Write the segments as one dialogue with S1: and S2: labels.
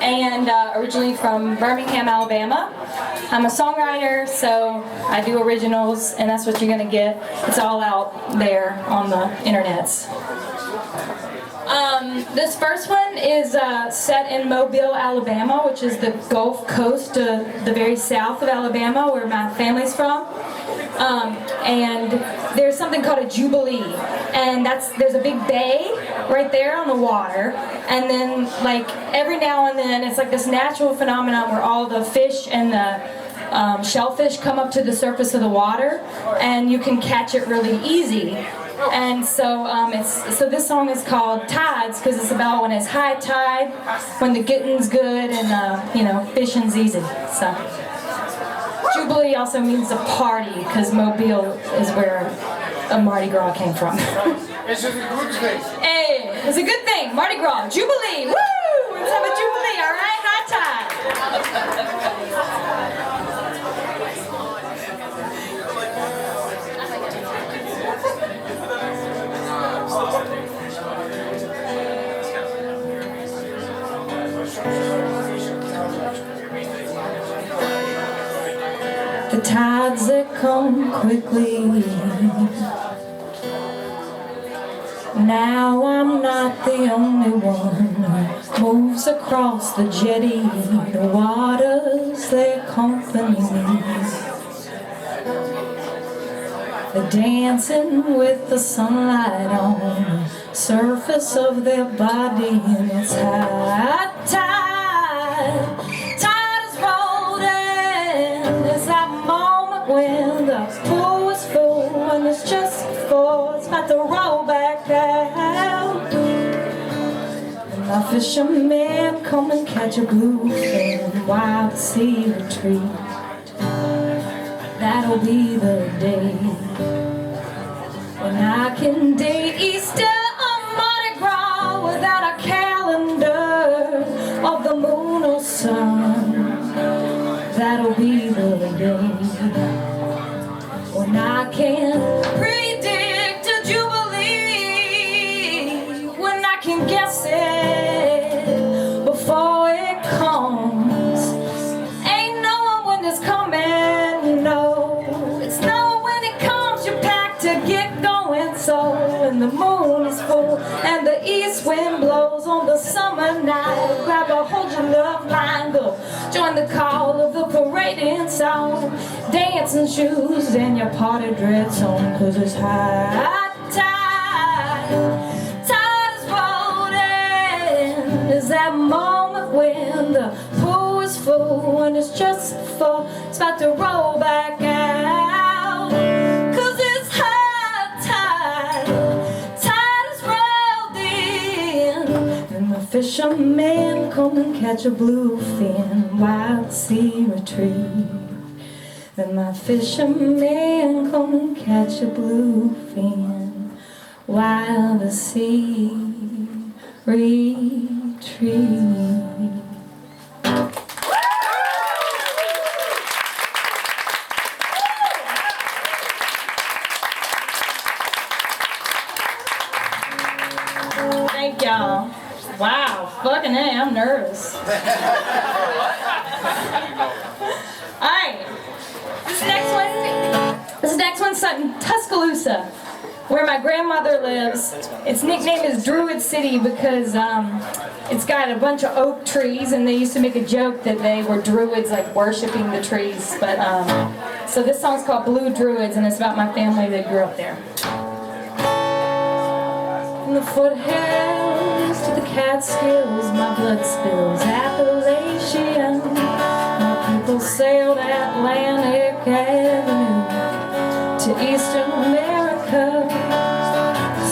S1: and originally from Birmingham, Alabama. I'm a songwriter, so I do originals, and that's what you're gonna get. It's all out there on the internets. This first one is set in Mobile, Alabama, which is the Gulf Coast, the very south of Alabama, where my family's from. And there's something called a jubilee, and there's a big bay right there on the water, and then like every now and then it's like this natural phenomenon where all the fish and the shellfish come up to the surface of the water, and you can catch it really easy. And so so this song is called Tides because it's about when it's high tide, when the getting's good, and you know, fishing's easy. So Jubilee also means a party because Mobile is where a Mardi Gras came from.
S2: Is it a good thing?
S1: Hey, it's a good thing. Mardi Gras, Jubilee, woo! Let's have a Jubilee, all right? High tide. The tides that come quickly. Now I'm not the only one who moves across the jetty. The waters, they accompany me. They're dancing with the sunlight on the surface of their body, and it's high tide. Tide is rolling. It's that moment when the pool is full and it's just full. It's about to roll back out. And the fishermen come and catch a bluefin while the sea retreat. That'll be the day when I can date Easter or Mardi Gras without a calendar of the moon or sun. That'll be the day when I can predict a jubilee, when I can guess it before it comes. Ain't knowing when it's coming, no. It's knowing when it comes, you're packed to get going. So when the moon is full and the east wind blows on the summer night, grab a hold your love line, go join the call of the parading song, dancing shoes and your party dress on, 'cause it's high tide. Tide is rolling. Is that moment when the pool is full and it's just full, it's about to roll back out, 'cause it's high tide. Tide is rolled in, and the fishermen come and catch a bluefin while the sea retreat. Then my fishermen come and catch a bluefin while the sea retreat. Thank y'all. Wow, fucking A, I'm nervous. Alright, this next one's set in Tuscaloosa, where my grandmother lives. Its nickname is Druid City because it's got a bunch of oak trees, and they used to make a joke that they were druids, like worshiping the trees. But so this song's called Blue Druids, and it's about my family that grew up there. From the foothills to the Catskills, my blood spills Appalachian. My people sailed Atlantic Avenue to Eastern America.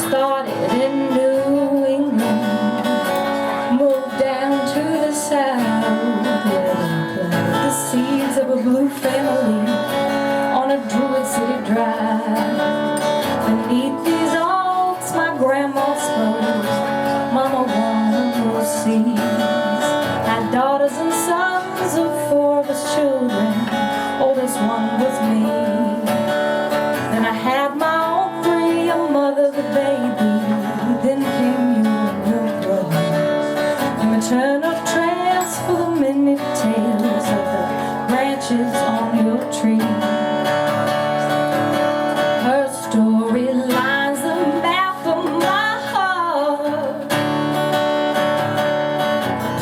S1: Started in New England, moved down to the south, where they planted the seeds of a blue family on a Druid City drive. Beneath these oaks, my grandma spoke, Mama one of seeds. Had daughters and sons of four of us children, oldest one was me. Then I had my own three, a mother, the baby. Then came you and your brother. The maternal transfer branches on your tree. Her story lines the map of my heart,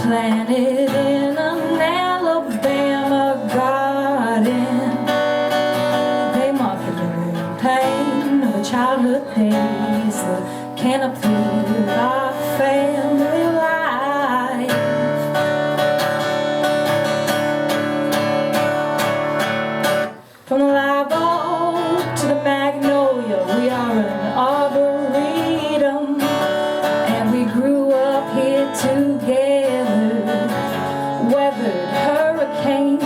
S1: planted in an Alabama garden. They mark the pain of the childhood days, the canopy of our family life. From the live oak to the magnolia, we are an arboretum, and we grew up here together, weathered hurricanes,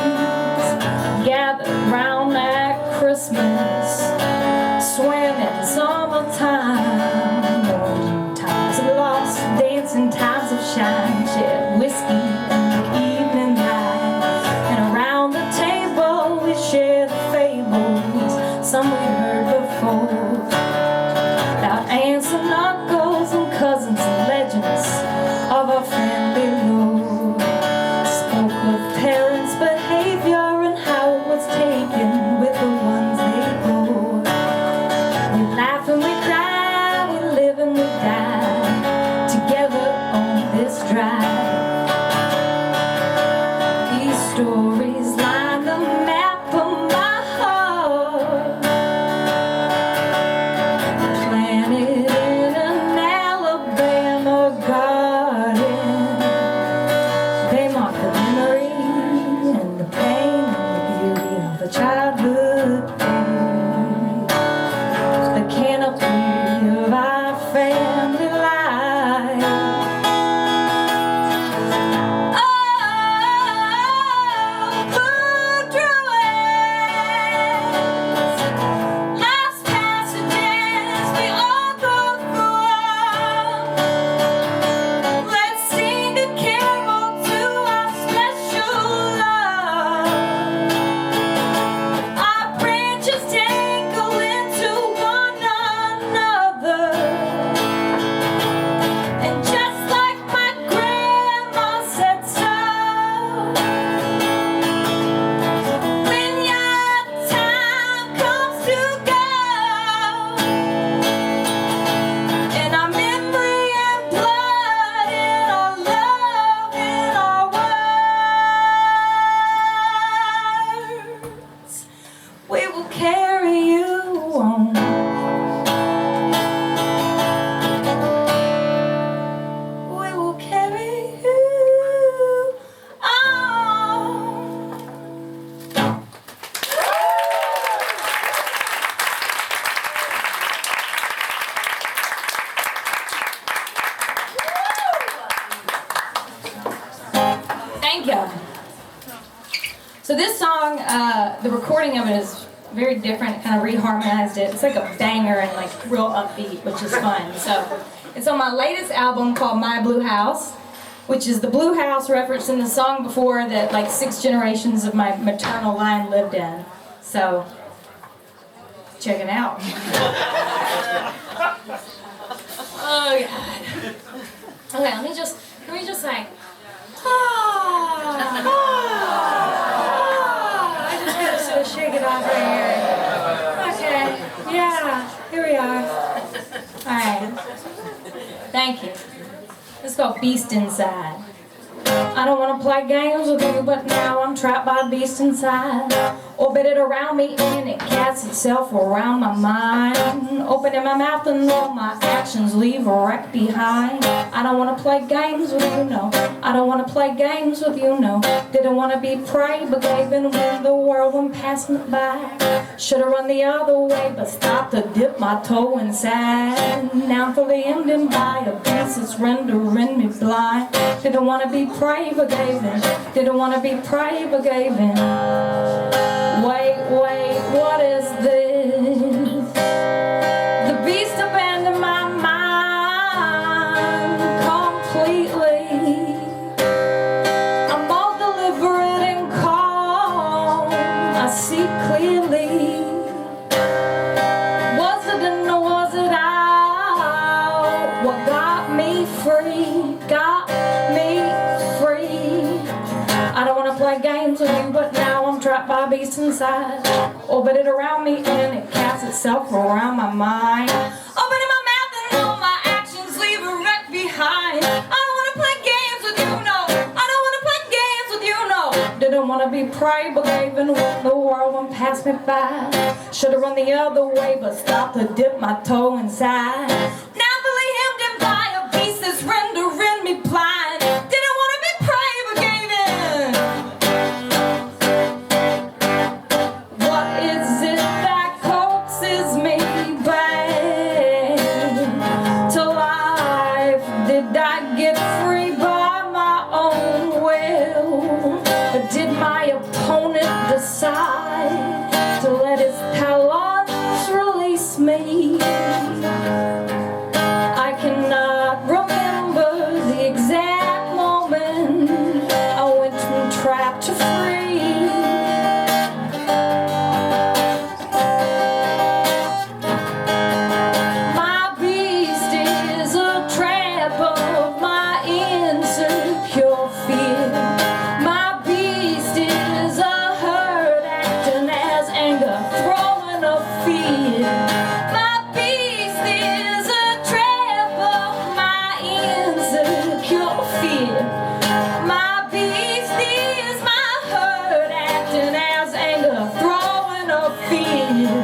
S1: gathered round at Christmas, swam in summertime, times of lost, dancing times of shine, shared whiskey in the evening light, and around the table we shared fables, some we'd heard before, about aunts and uncles and cousins and legends of our family lore. Spoke of parents' behavior and how it was taken with the ones they bore. We laugh and we cry, we live and we die together on this drive. These stories line the map of my heart, planted in an Alabama garden. They mark the memory and the pain and the beauty of a childhood day, the canopy of our family life. Oh, Druids, life's passages we all go through. Let's sing a carol to our special love. Our branches tangle into one another, and just like my grandma said so, when your time comes to go, in our memory and blood, in our love, in our words, we will carry you on. We will carry you on. Thank you. So this song, the recording of it is very different. It kind of reharmonized it. It's like a banger and like real upbeat, which is fun. So it's on my latest album called My Blue House, which is the blue house referenced in the song before that like 6 generations of my maternal line lived in. So check it out. Oh God. Okay, let me just like, I just gotta sort of shake it off right here. Okay, yeah, here we are. Alright, thank you. This is called Beast Inside. I don't want to play games with you, but now I'm trapped by a beast inside. Orbited around me and it casts itself around my mind. Opening my mouth and all my actions leave a wreck behind. I don't want to play games with you, no. I don't want to play games with you, no. Didn't want to be prey, but gave in when the world went passing it by. Should've run the other way, but stopped to dip my toe inside. Now for the ending by a beast that's rendering me blind. Didn't want to be prey, but gave in. Didn't want to be prey, but gave in. Wait, what is this? The beast abandoned my mind completely. I'm all deliberate and calm, I see clearly. Was it in or was it out? What got me free, got me free. I don't want to play games with you, but now I'm trying trapped by a beast inside, orbited around me and it casts itself around my mind. Opening my mouth and all my actions leave a wreck behind. I don't wanna play games with you, no. I don't wanna play games with you, no. Didn't wanna be prey, but gave in when the world went past me by. Should've run the other way, but stopped to dip my toe inside. Now fully hemmed in by a beast that's rendering me blind. Didn't wanna be prey, but gave in. What is it that coaxes me back to life? Did I get free by my own will? Or did my opponent decide to let his talons release me? I cannot remember the exact moment I went from trapped to free. My beast is a trap of my insecure fear. My beast is a herd acting as anger, throwing up fear. My beast is a trap of my insecure fear. My beast is my herd acting as anger, throwing up fear.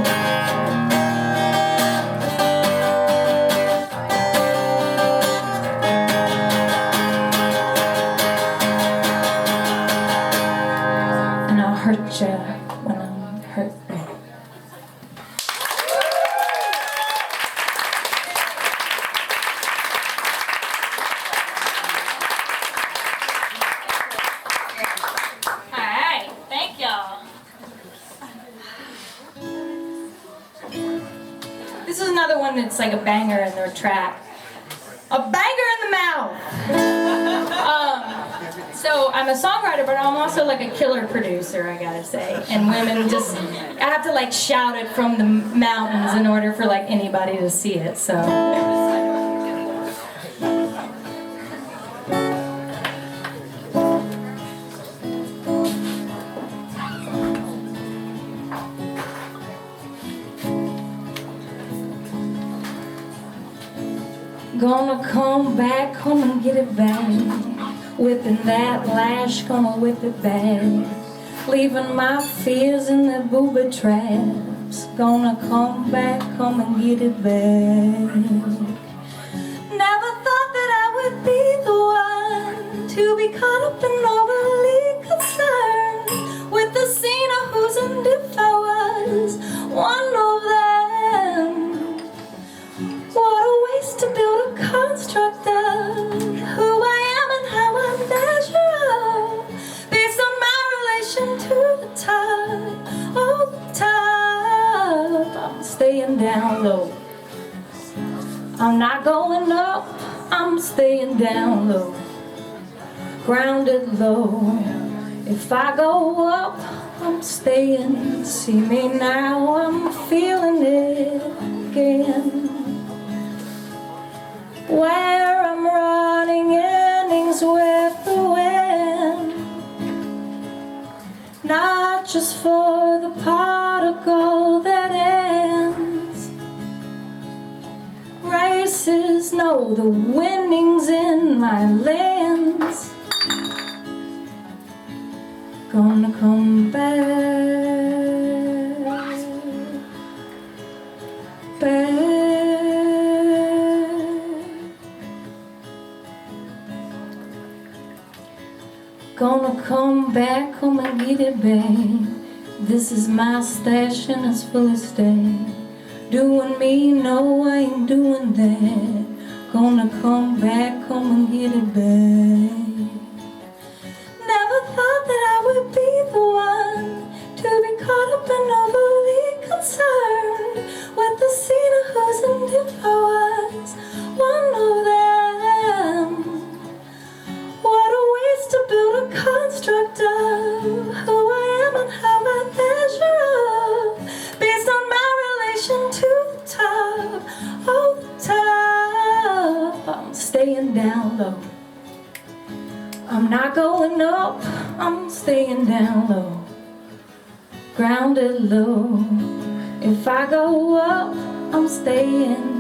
S1: And I'll hurt you when I'm hurt. Alright, thank y'all. This is another one that's like a banger in their track. A banger in the mouth! So I'm a songwriter, but I'm also like a killer producer, I gotta say. And women just, I have to like shout it from the mountains in order for like anybody to see it, so. Gonna come back, come and get it back. Whipping that lash, gonna whip it back. Leaving my fears in the booby traps. Gonna come back, come and get it back. Never thought that I would be the one to be caught up and overly concerned with the scene of who's and if I was one of them. What a waste to build a construct of who I am and how I measure up based on my relation to the top. Oh, the top. I'm staying down low. I'm not going up. I'm staying down low. Grounded low. If I go up, I'm staying. See me now, I'm feeling it again. Where I'm running innings with the wind, not just for the particle that ends. Races, no, the winning's in my lens. Gonna come back, back. Gonna come back, come and get it back. This is my stash and it's full of stay. Doing me, no, I ain't doing that. Gonna come back, come and get it back. Never thought that I would be the one to be caught up and overly concerned with the scene of who's and if I was one of them. What a waste to build a construct of who I am and how I measure up based on my relation to the top. Oh, the top. I'm staying down low. I'm not going up. I'm staying down low. grounded low. If I go up, I'm staying